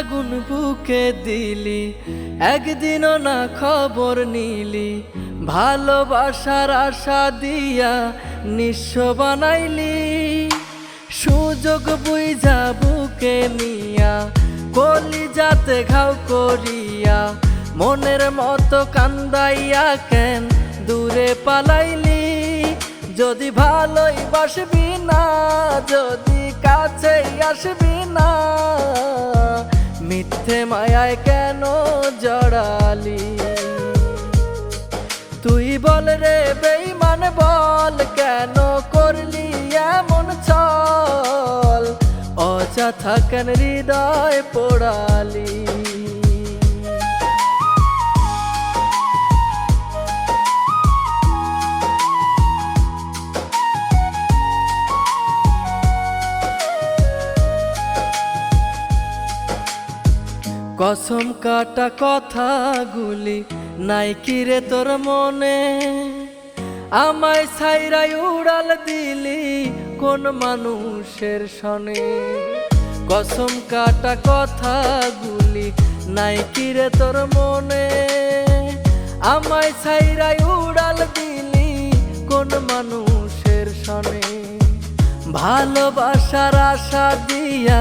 আগুন বুকে দিলি, একদিনও না খবর নিলি। ভালোবাসার আশা দিয়া নিঃস্ব বানাইলি। সুযোগ বুইঝা বুকে নিয়া কলিজাতে ঘাও করিয়া, মনের মতো কান্দাইয়া কেন দূরে পালাইলি। যদি ভালোই বাসবি না, যদি কাছে আসবি না, মিথ্যে মায়ায় কেন জড়ালি। তুই বল রে বেঈমান বল, কেন করলি এমন ছল? অযথা কেন হৃদয় পোড়ালি। কসম কাটা কথাগুলি নাই কি রে তোর মনে? আমায় ছাইরাই উড়াল দিলি কোন মানুষের সনে? কসম কাটা কথাগুলি নাই কি রে তোর মনে? আমায় ছাইরাই উড়াল দিলি কোন মানুষের সনে? ভালোবাসার আশা দিয়া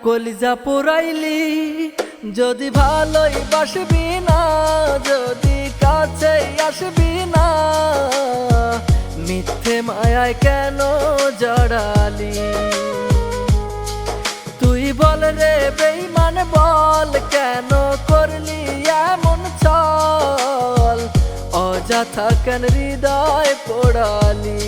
কলিজা পোড়াইলি। যদি ভালোই বাসবি না, যদি কাছে আসবি না, মিথ্যে মায়ায় কেন জড়ালি। তুই বল রে বেঈমান বল, কেন করলি এমন ছল? অযথা কেন হৃদয় পোড়ালি।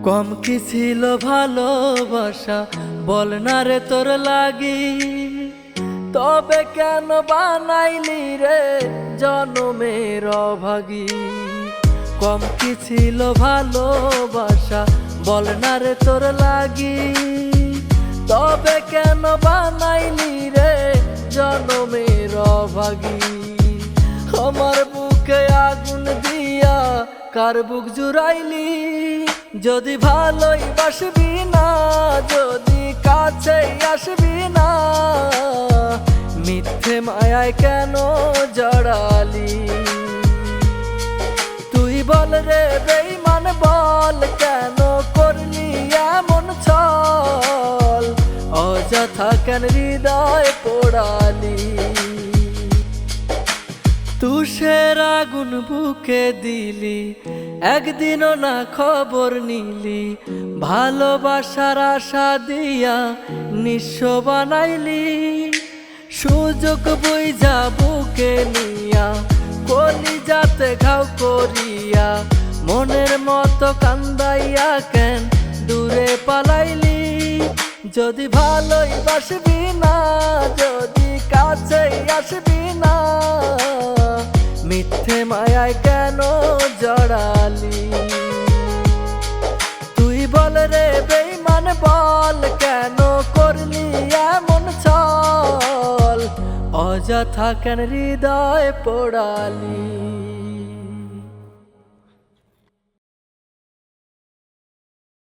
কম কি ছিল ভালোবাসা বল না রে তোর লাগি? তবে কেন বানাইলি রে জনমের অভাগী? কম কি ছিল ভালোবাসা বল না রে তোর লাগি? তবে কেন বানাইলি রে জনমের অভাগী? আমার বুকে আগুন দিয়া কার বুক জুড়াইলি। যদি ভালোই বাসবি না, যদি কাছে আসবি না, মিথ্যে মায়ায় কেন জড়ালি। তুই বল রে বেঈমান বল, কেন করলি এমন ছল? অযথা কেন হৃদয় পোড়ালি। তুষের আগুন বুকে দিলি, একদিনও না খবর নিলি। ভালোবাসার আশা দিয়া নিঃস্ব বানাইলি। সুযোগ বুইঝা বুকে নিয়া কলিজাতে ঘাও করিয়া, মনের মতো কান্দাইয়া কেন দূরে পালাইলি। যদি ভালোই বাসবি না, যদি কাছে আসবি না, মিথ্যে মায়ায় কেন জড়ালি। তুই বল রে বেঈমান বল, কেন করলি এমন ছল? অযথা কেন হৃদয় পোড়ালি।